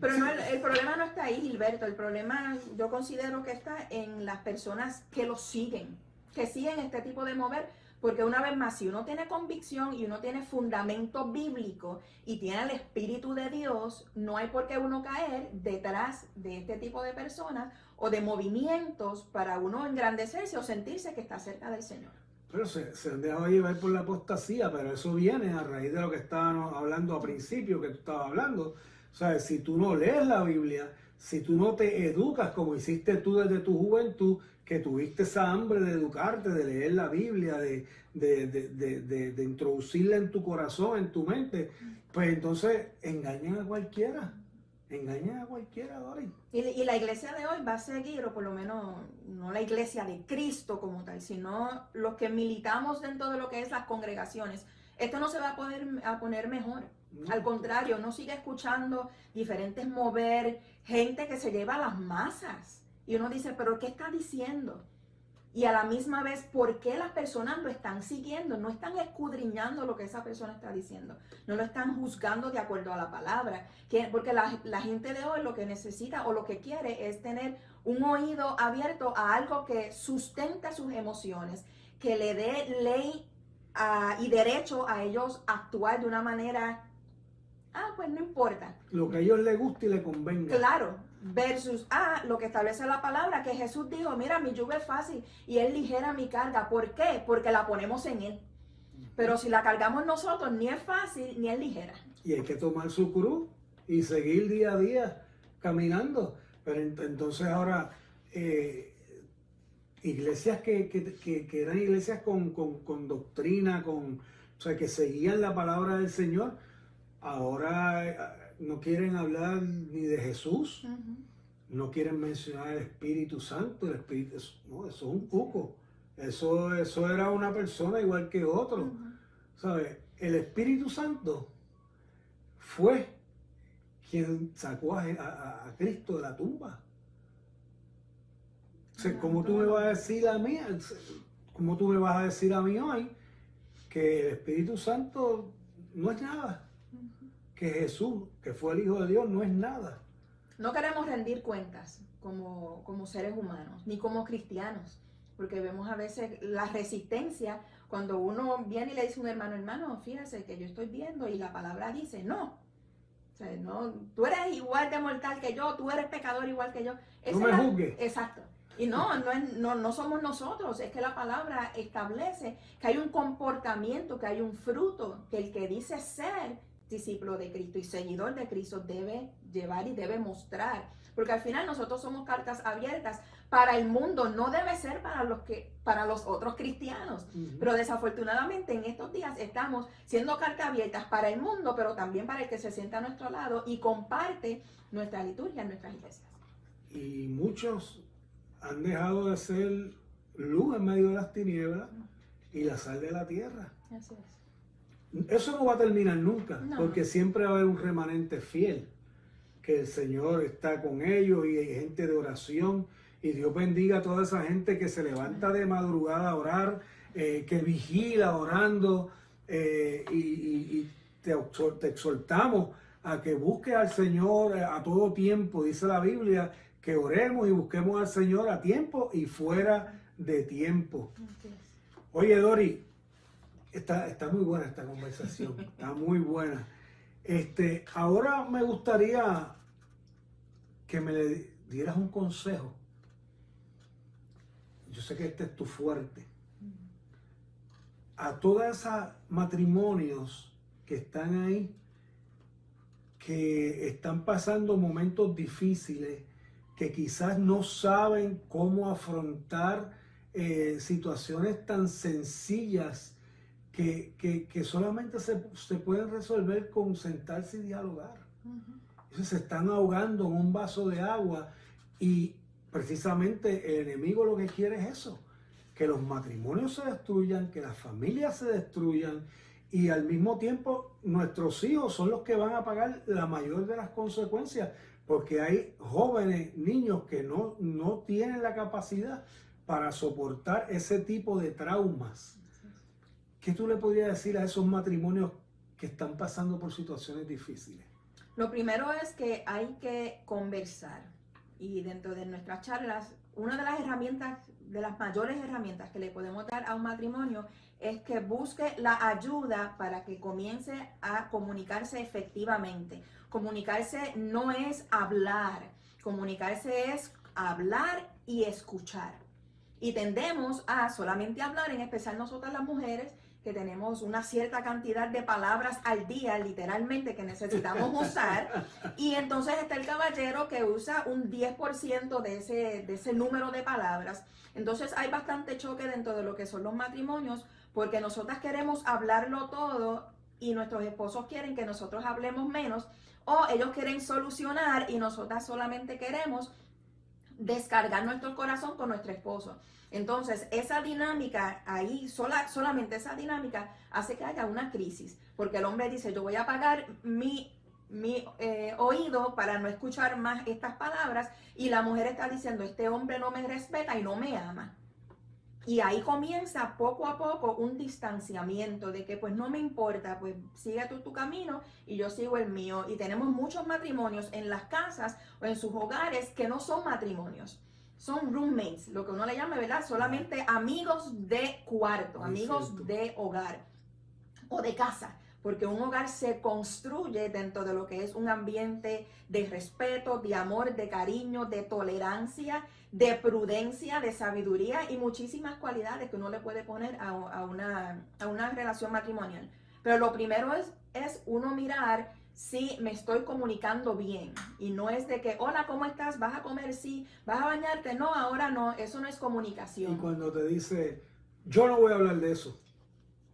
Pero no, el problema no está ahí, Gilberto. El problema yo considero que está en las personas que lo siguen, que siguen este tipo de mover, porque una vez más, si uno tiene convicción y uno tiene fundamento bíblico y tiene el Espíritu de Dios, no hay por qué uno caer detrás de este tipo de personas o de movimientos para uno engrandecerse o sentirse que está cerca del Señor.
Pero se han dejado llevar por la apostasía, pero eso viene a raíz de lo que estábamos hablando al principio, que tú estabas hablando. O sea, si tú no lees la Biblia, si tú no te educas como hiciste tú desde tu juventud, que tuviste esa hambre de educarte, de leer la Biblia, de introducirla en tu corazón, en tu mente, pues entonces engañan a cualquiera. Engañan a cualquiera, Dori.
Y la iglesia de hoy va a seguir, o por lo menos no la iglesia de Cristo como tal, sino los que militamos dentro de lo que es las congregaciones. Esto no se va a poner mejor. No. Al contrario, uno sigue escuchando diferentes mover, gente que se lleva a las masas. Y uno dice, ¿pero qué está diciendo? Y a la misma vez, ¿por qué las personas lo están siguiendo? No están escudriñando lo que esa persona está diciendo. No lo están juzgando de acuerdo a la palabra. Porque la gente de hoy lo que necesita o lo que quiere es tener un oído abierto a algo que sustenta sus emociones, que le dé ley y derecho a ellos actuar de una manera pues no importa.
Lo que a ellos les guste y les convenga.
Claro, versus lo que establece la palabra, que Jesús dijo, mira, mi yugo es fácil y es ligera mi carga. ¿Por qué? Porque la ponemos en Él. Pero si la cargamos nosotros, ni es fácil ni es ligera.
Y hay que tomar su cruz y seguir día a día caminando. Pero entonces ahora, iglesias que eran iglesias con doctrina, o sea, que seguían la palabra del Señor, ahora no quieren hablar ni de Jesús, no quieren mencionar el Espíritu Santo. El Espíritu, no, eso es un cuco. Eso era una persona igual que otro. ¿Sabes? El Espíritu Santo fue quien sacó a Cristo de la tumba. O sea, ¿cómo tú me vas a decir a mí? ¿Cómo tú me vas a decir a mí hoy que el Espíritu Santo no es nada? Que Jesús, que fue el Hijo de Dios, no es nada.
No queremos rendir cuentas como seres humanos, ni como cristianos, porque vemos a veces la resistencia cuando uno viene y le dice a un hermano, fíjese que yo estoy viendo y la palabra dice, no. O sea, no, tú eres igual de mortal que yo, tú eres pecador igual que yo.
No me juzgues.
Exacto. Y no somos nosotros, es que la palabra establece que hay un comportamiento, que hay un fruto, que el que dice ser discípulo de Cristo y seguidor de Cristo debe llevar y debe mostrar. Porque al final nosotros somos cartas abiertas para el mundo, no debe ser para los otros cristianos. Pero desafortunadamente en estos días estamos siendo cartas abiertas para el mundo, pero también para el que se sienta a nuestro lado y comparte nuestra liturgia en nuestras iglesias.
Y muchos han dejado de ser luz en medio de las tinieblas y la sal de la tierra.
Así es.
Eso no va a terminar nunca,
No.
porque siempre va a haber un remanente fiel, que el Señor está con ellos y hay gente de oración. Y Dios bendiga a toda esa gente que se levanta de madrugada a orar, que vigila orando, y te exhortamos a que busques al Señor a todo tiempo. Dice la Biblia que oremos y busquemos al Señor a tiempo y fuera de tiempo. Oye, Dori, está muy buena esta conversación, está muy buena. Ahora me gustaría que me le dieras un consejo. Yo sé que este es tu fuerte. A todos esos matrimonios que están ahí, que están pasando momentos difíciles, que quizás no saben cómo afrontar situaciones tan sencillas que solamente se pueden resolver con sentarse y dialogar. Entonces se están ahogando en un vaso de agua y precisamente el enemigo lo que quiere es eso, que los matrimonios se destruyan, que las familias se destruyan y al mismo tiempo nuestros hijos son los que van a pagar la mayor de las consecuencias, porque hay jóvenes, niños que no tienen la capacidad para soportar ese tipo de traumas. ¿Qué tú le podrías decir a esos matrimonios que están pasando por situaciones difíciles?
Lo primero es que hay que conversar. Y dentro de nuestras charlas, una de las herramientas, de las mayores herramientas que le podemos dar a un matrimonio es que busque la ayuda para que comience a comunicarse efectivamente. Comunicarse no es hablar, comunicarse es hablar y escuchar. Y tendemos a solamente hablar, en especial nosotras las mujeres, que tenemos una cierta cantidad de palabras al día, literalmente, que necesitamos usar. Y entonces está el caballero que usa un 10% de ese número de palabras. Entonces hay bastante choque dentro de lo que son los matrimonios, porque nosotras queremos hablarlo todo y nuestros esposos quieren que nosotros hablemos menos, o ellos quieren solucionar y nosotras solamente queremos descargar nuestro corazón con nuestro esposo. Entonces, esa dinámica ahí, solamente esa dinámica hace que haya una crisis, porque el hombre dice, yo voy a apagar mi oído para no escuchar más estas palabras, y la mujer está diciendo, este hombre no me respeta y no me ama. Y ahí comienza poco a poco un distanciamiento de que pues no me importa, pues sigue tú tu camino y yo sigo el mío. Y tenemos muchos matrimonios en las casas o en sus hogares que no son matrimonios. Son roommates, lo que uno le llama, ¿verdad? Solamente amigos de cuarto, amigos de hogar o de casa. porque un hogar se construye dentro de lo que es un ambiente de respeto, de amor, de cariño, de tolerancia, de prudencia, de sabiduría y muchísimas cualidades que uno le puede poner a una relación matrimonial. Pero lo primero es uno mirar si me estoy comunicando bien, y no es de que, hola, ¿cómo estás? ¿Vas a comer? Sí. ¿Vas a bañarte? No, ahora no. Eso no es comunicación.
Y cuando te dice, yo no voy a hablar de eso,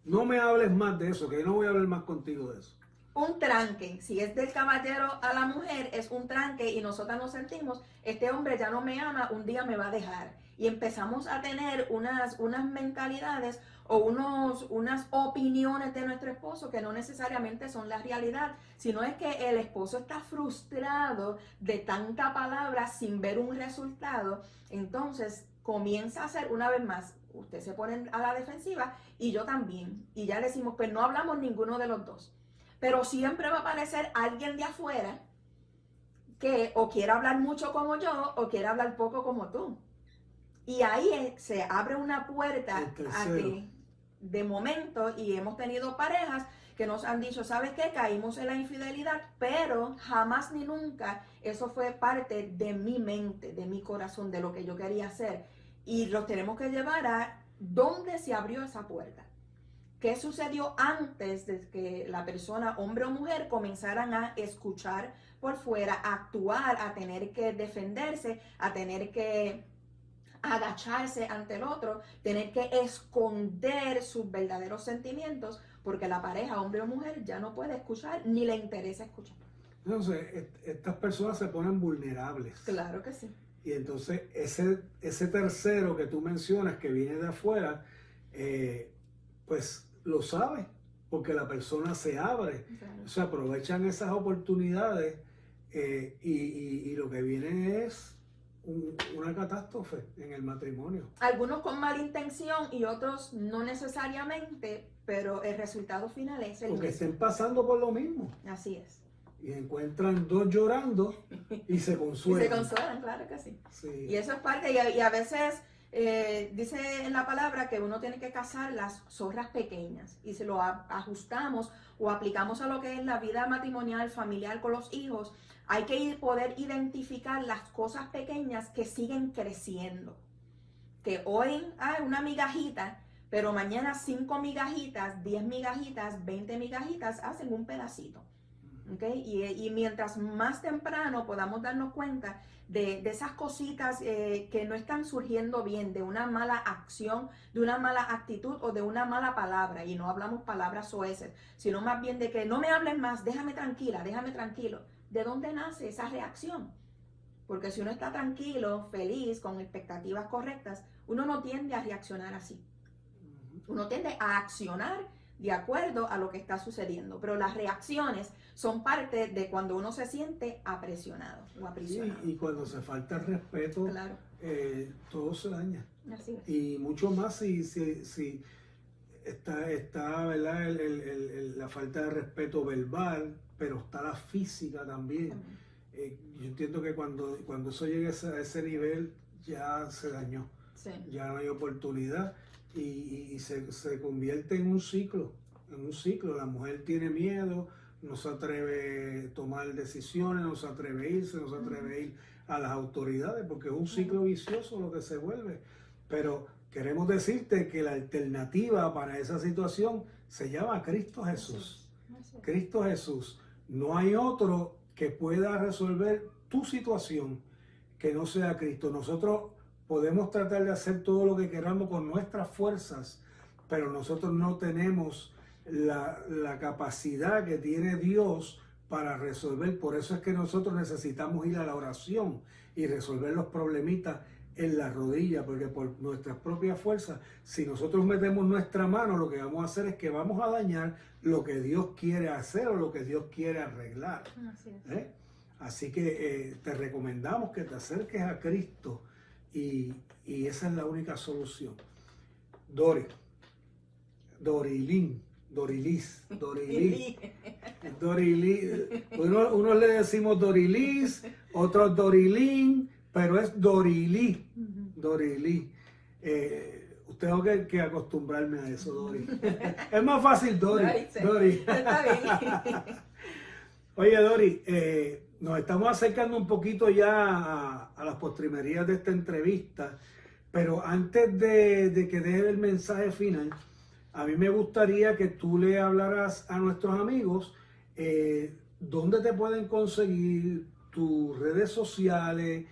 no me hables más de eso, que yo no voy a hablar más contigo de eso.
Un tranque, si es del caballero a la mujer, es un tranque y nosotras nos sentimos, este hombre ya no me ama, un día me va a dejar. Y empezamos a tener unas mentalidades o unas opiniones de nuestro esposo que no necesariamente son la realidad, sino es que el esposo está frustrado de tanta palabra sin ver un resultado. Entonces comienza a hacer, una vez más, usted se pone a la defensiva y yo también. Y ya decimos, pues no hablamos ninguno de los dos. Pero siempre va a aparecer alguien de afuera que o quiere hablar mucho como yo o quiere hablar poco como tú. Y ahí se abre una puerta a que de momento, y hemos tenido parejas que nos han dicho, ¿sabes qué? Caímos en la infidelidad, pero jamás ni nunca eso fue parte de mi mente, de mi corazón, de lo que yo quería hacer. Y los tenemos que llevar a dónde se abrió esa puerta. ¿Qué sucedió antes de que la persona, hombre o mujer, comenzaran a escuchar por fuera, a actuar, a tener que defenderse, a tener que agacharse ante el otro, tener que esconder sus verdaderos sentimientos, porque la pareja, hombre o mujer, ya no puede escuchar ni le interesa escuchar?
Entonces, estas personas se ponen vulnerables.
Claro que sí.
Y entonces, ese tercero que tú mencionas, que viene de afuera, pues lo sabe, porque la persona se abre. Claro. Se aprovechan esas oportunidades y lo que viene es una catástrofe en el matrimonio.
Algunos con mala intención y otros no necesariamente, pero el resultado final es el
porque
mismo.
Estén pasando por lo mismo.
Así es.
Y encuentran dos llorando y se consuelan.
Y se consuelan, claro que sí.
Sí.
Y eso es parte, y a veces dice en la palabra que uno tiene que cazar las zorras pequeñas, y se lo ajustamos o aplicamos a lo que es la vida matrimonial, familiar con los hijos. Hay que poder identificar las cosas pequeñas que siguen creciendo. Que hoy hay una migajita, pero mañana 5 migajitas, 10 migajitas, 20 migajitas hacen un pedacito. ¿Okay? Y mientras más temprano podamos darnos cuenta de esas cositas que no están surgiendo bien, de una mala acción, de una mala actitud o de una mala palabra, y no hablamos palabras soeces, sino más bien de que no me hablen más, déjame tranquila, déjame tranquilo. ¿De dónde nace esa reacción? Porque si uno está tranquilo, feliz, con expectativas correctas, uno no tiende a reaccionar así. Uno tiende a accionar de acuerdo a lo que está sucediendo. Pero las reacciones son parte de cuando uno se siente apresionado o aprisionado.
Sí, y cuando se falta el respeto,
claro.
Todo se daña.
Así es.
Y mucho más si está ¿verdad? La falta de respeto verbal, pero está la física también. Yo entiendo que cuando eso llegue a ese nivel ya se dañó.
Sí.
Ya no hay oportunidad y se convierte en un ciclo. La mujer tiene miedo, no se atreve a tomar decisiones, no se atreve a irse, no se atreve a ir a las autoridades, porque es un ciclo vicioso lo que se vuelve. Pero queremos decirte que la alternativa para esa situación se llama Cristo Jesús. Cristo Jesús. No hay otro que pueda resolver tu situación que no sea Cristo. Nosotros podemos tratar de hacer todo lo que queramos con nuestras fuerzas, pero nosotros no tenemos la capacidad que tiene Dios para resolver. Por eso es que nosotros necesitamos ir a la oración y resolver los problemitas en la rodilla, porque por nuestras propias fuerzas, si nosotros metemos nuestra mano, lo que vamos a hacer es que vamos a dañar lo que Dios quiere hacer o lo que Dios quiere arreglar.
Así es.
Así que te recomendamos que te acerques a Cristo y esa es la única solución. Dorilis. Unos le decimos Dorilis, otros Dorilín, pero es Dorilis. Tengo que acostumbrarme a eso, Dori. Es más fácil, Dori. Dori.
Está bien.
Oye, Dori, nos estamos acercando un poquito ya a las postrimerías de esta entrevista, pero antes de que deje el mensaje final, a mí me gustaría que tú le hablaras a nuestros amigos dónde te pueden conseguir, tus redes sociales,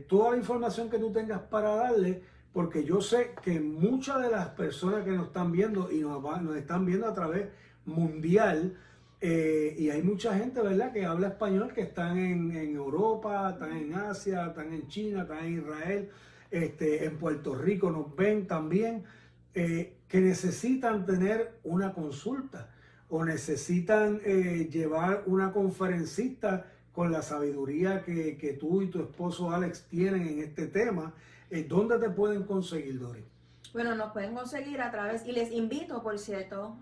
toda la información que tú tengas para darle, porque yo sé que muchas de las personas que nos están viendo y nos están viendo a través mundial, y hay mucha gente, ¿verdad?, que habla español, que están en Europa, están en Asia, están en China, están en Israel, en Puerto Rico nos ven también, que necesitan tener una consulta o necesitan llevar una conferencista con la sabiduría que tú y tu esposo Alex tienen en este tema. ¿Dónde te pueden conseguir, Dori?
Bueno, nos pueden conseguir a través, y les invito, por cierto,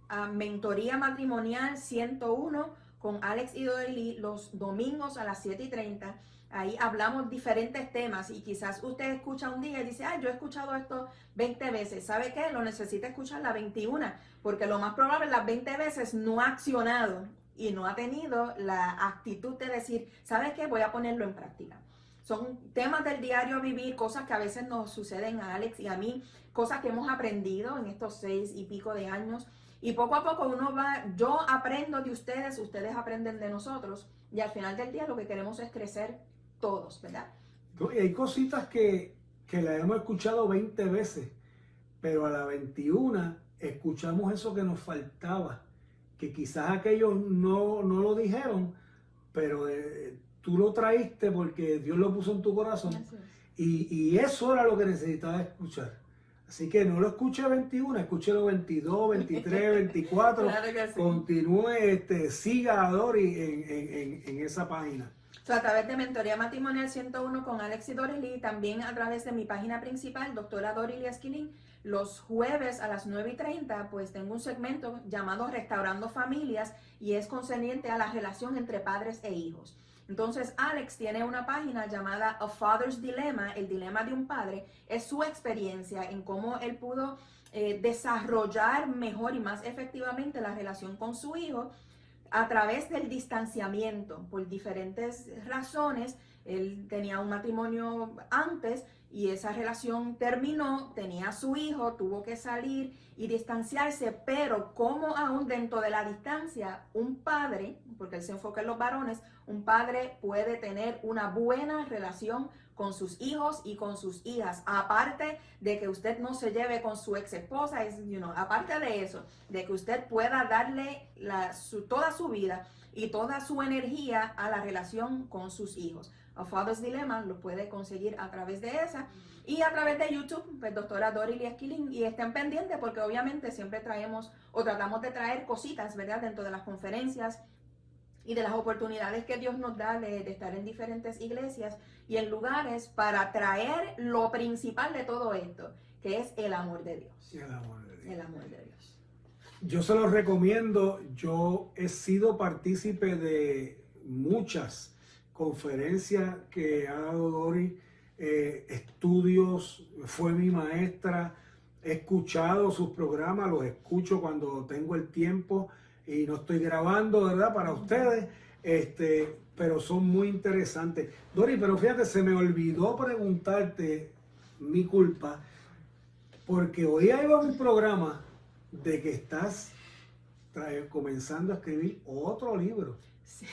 a Mentoría Matrimonial 101 con Alex y Dori los domingos a las 7:30. Ahí hablamos diferentes temas y quizás usted escucha un día y dice, yo he escuchado esto 20 veces. ¿Sabe qué? Lo necesita escuchar las 21, porque lo más probable las 20 veces no ha accionado y no ha tenido la actitud de decir, ¿sabe qué? Voy a ponerlo en práctica. Son temas del diario vivir, cosas que a veces nos suceden a Alex y a mí, cosas que hemos aprendido en estos 6 y pico de años. Y poco a poco yo aprendo de ustedes, ustedes aprenden de nosotros. Y al final del día lo que queremos es crecer todos, ¿verdad?
Y hay cositas que las hemos escuchado 20 veces, pero a la 21 escuchamos eso que nos faltaba, que quizás aquellos no lo dijeron, pero tú lo traíste porque Dios lo puso en tu corazón, y eso era lo que necesitabas escuchar. Así que no lo escuche 21, escúchelo 22, 23, 24, claro que sí. Continúe, siga a Dori en esa página.
A través de Mentoría Matrimonial 101 con Alex y Dorely, también a través de mi página principal, doctora Dorely Esquilín, los jueves a las 9:30, pues tengo un segmento llamado Restaurando Familias y es concerniente a la relación entre padres e hijos. Entonces, Alex tiene una página llamada A Father's Dilemma, el dilema de un padre, es su experiencia en cómo él pudo desarrollar mejor y más efectivamente la relación con su hijo a través del distanciamiento, por diferentes razones. Él tenía un matrimonio antes y esa relación terminó, tenía a su hijo, tuvo que salir y distanciarse, pero como aún dentro de la distancia, un padre, porque él se enfoca en los varones, un padre puede tener una buena relación con sus hijos y con sus hijas, aparte de que usted no se lleve con su ex esposa, aparte de eso, de que usted pueda darle toda su vida y toda su energía a la relación con sus hijos. A Father's Dilemma lo puede conseguir a través de esa y a través de YouTube, pues doctora Dorely Esquilín, y estén pendientes porque obviamente siempre traemos o tratamos de traer cositas, ¿verdad?, dentro de las conferencias y de las oportunidades que Dios nos da de estar en diferentes iglesias y en lugares para traer lo principal de todo esto, que es el amor de Dios.
El amor de Dios.
El amor de Dios.
Yo se los recomiendo. Yo he sido partícipe de muchas conferencias que ha dado Dori, estudios, fue mi maestra. He escuchado sus programas, los escucho cuando tengo el tiempo y no estoy grabando, ¿verdad?, para ustedes, pero son muy interesantes. Dori, pero fíjate, se me olvidó preguntarte, mi culpa, porque hoy hay un programa de que estás comenzando a escribir otro libro.
Sí.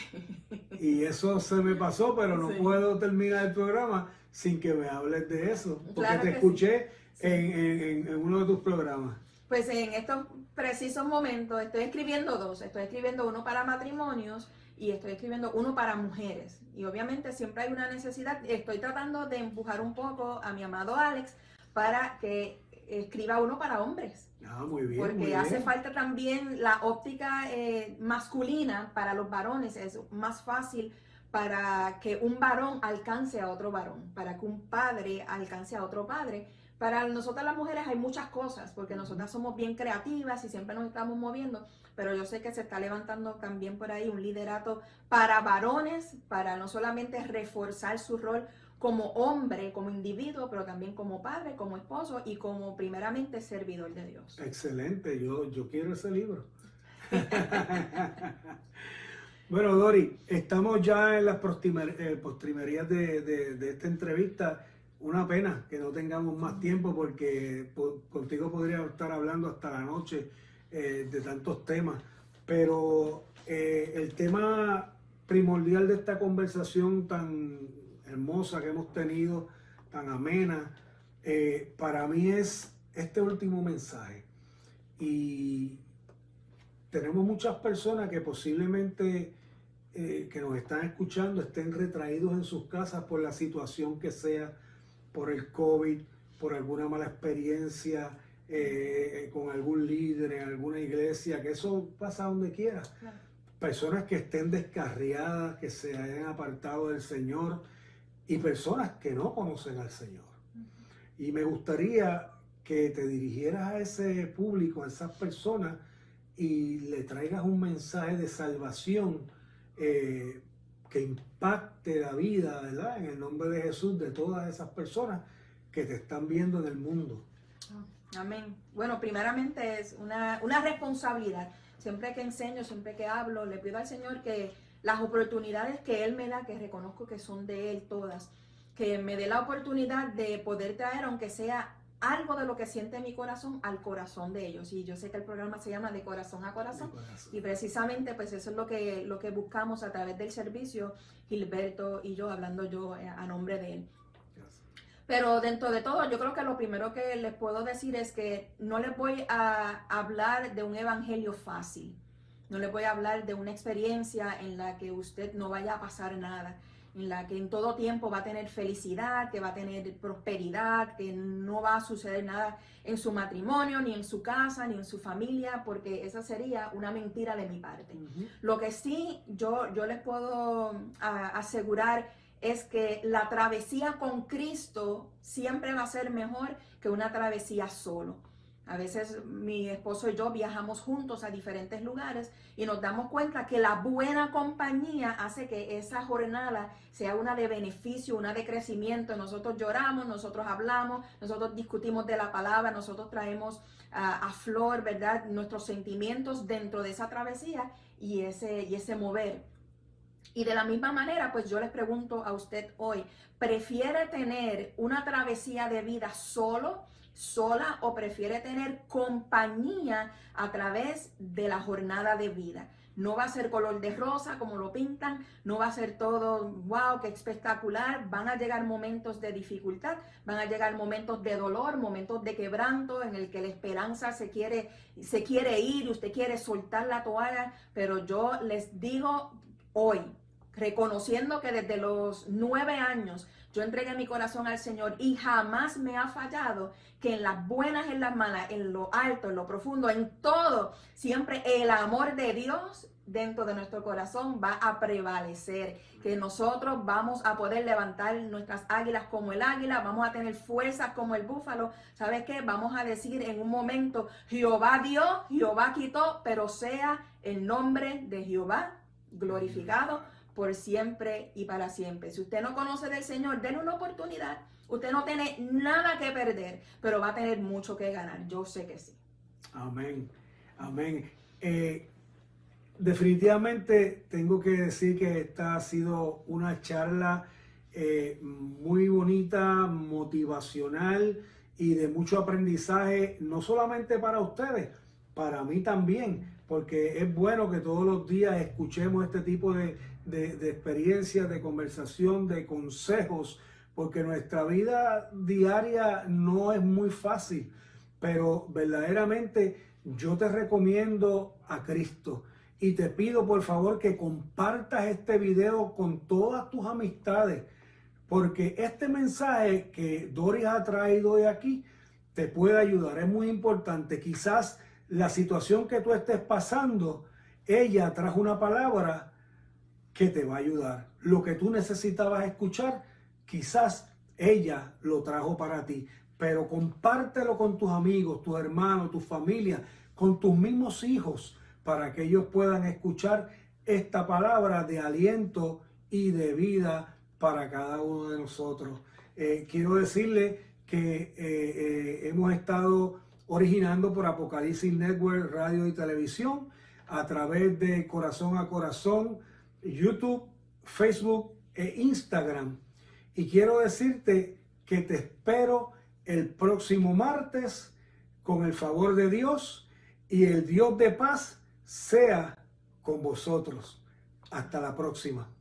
Y eso se me pasó, pero no
sí.
puedo terminar el programa sin que me hables de eso, porque
claro
te escuché
sí.
en uno de tus programas.
Pues en estos precisos momentos estoy escribiendo dos. Estoy escribiendo uno para matrimonios y estoy escribiendo uno para mujeres. Y obviamente siempre hay una necesidad. Estoy tratando de empujar un poco a mi amado Alex para que escriba uno para hombres.
Muy bien.
Porque
muy
hace
bien.
falta también la óptica masculina para los varones. Es más fácil para que un varón alcance a otro varón, para que un padre alcance a otro padre. Para nosotras las mujeres hay muchas cosas, porque nosotras somos bien creativas y siempre nos estamos moviendo, pero yo sé que se está levantando también por ahí un liderato para varones, para no solamente reforzar su rol como hombre, como individuo, pero también como padre, como esposo y como primeramente servidor de Dios.
Excelente, yo quiero ese libro. Bueno, Dori, estamos ya en las postrimerías de esta entrevista. Una pena que no tengamos más tiempo porque contigo podría estar hablando hasta la noche de tantos temas. Pero el tema primordial de esta conversación tan hermosa que hemos tenido, tan amena, para mí es este último mensaje. Y tenemos muchas personas que posiblemente que nos están escuchando estén retraídos en sus casas por la situación que sea, por el COVID, por alguna mala experiencia con algún líder en alguna iglesia, que eso pasa donde quiera.
Claro.
Personas que estén descarriadas, que se hayan apartado del Señor y personas que no conocen al Señor. Y me gustaría que te dirigieras a ese público, a esas personas, y le traigas un mensaje de salvación que impacte la vida, ¿verdad? En el nombre de Jesús, de todas esas personas que te están viendo en el mundo.
Amén. Bueno, primeramente es una responsabilidad. Siempre que enseño, siempre que hablo, le pido al Señor que las oportunidades que Él me da, que reconozco que son de Él todas, que me dé la oportunidad de poder traer, aunque sea algo de lo que siente mi corazón, al corazón de ellos. Y yo sé que el programa se llama De Corazón a Corazón. Y precisamente pues eso es lo que buscamos a través del servicio, Gilberto y yo, hablando yo a nombre de él. Pero dentro de todo, yo creo que lo primero que les puedo decir es que no les voy a hablar de un evangelio fácil. No les voy a hablar de una experiencia en la que usted no vaya a pasar nada, en la que en todo tiempo va a tener felicidad, que va a tener prosperidad, que no va a suceder nada en su matrimonio, ni en su casa, ni en su familia, porque esa sería una mentira de mi parte. Lo que sí yo les puedo asegurar es que la travesía con Cristo siempre va a ser mejor que una travesía solo. A veces mi esposo y yo viajamos juntos a diferentes lugares y nos damos cuenta que la buena compañía hace que esa jornada sea una de beneficio, una de crecimiento. Nosotros lloramos, nosotros hablamos, nosotros discutimos de la palabra, nosotros traemos a flor, ¿verdad?, nuestros sentimientos dentro de esa travesía y ese mover. Y de la misma manera, pues yo les pregunto a usted hoy, ¿prefiere tener una travesía de vida sola o prefiere tener compañía a través de la jornada de vida? No va a ser color de rosa como lo pintan, no va a ser todo, wow, qué espectacular. Van a llegar momentos de dificultad, van a llegar momentos de dolor, momentos de quebranto en el que la esperanza se quiere ir, usted quiere soltar la toalla, pero yo les digo hoy, reconociendo que desde los 9 años yo entregué mi corazón al Señor y jamás me ha fallado, que en las buenas, en las malas, en lo alto, en lo profundo, en todo, siempre el amor de Dios dentro de nuestro corazón va a prevalecer, que nosotros vamos a poder levantar nuestras águilas como el águila, vamos a tener fuerzas como el búfalo. ¿Sabes qué? Vamos a decir en un momento, Jehová dio, Jehová quitó, pero sea el nombre de Jehová glorificado por siempre y para siempre. Si usted no conoce del Señor, denle una oportunidad. Usted no tiene nada que perder, pero va a tener mucho que ganar. Yo sé que sí.
Amén, amén. Definitivamente tengo que decir que esta ha sido una charla muy bonita, motivacional y de mucho aprendizaje, no solamente para ustedes, para mí también, porque es bueno que todos los días escuchemos este tipo de experiencias, de conversación, de consejos, porque nuestra vida diaria no es muy fácil, pero verdaderamente yo te recomiendo a Cristo y te pido por favor que compartas este video con todas tus amistades, porque este mensaje que Doris ha traído hoy aquí te puede ayudar, es muy importante. Quizás la situación que tú estés pasando, ella trajo una palabra que te va a ayudar. Lo que tú necesitabas escuchar, quizás ella lo trajo para ti, pero compártelo con tus amigos, tus hermanos, tu familia, con tus mismos hijos, para que ellos puedan escuchar esta palabra de aliento y de vida para cada uno de nosotros. Quiero decirle que hemos estado originando por Apocalipsis Network, radio y televisión, a través de Corazón a Corazón, YouTube, Facebook e Instagram. Y quiero decirte que te espero el próximo martes con el favor de Dios, y el Dios de paz sea con vosotros. Hasta la próxima.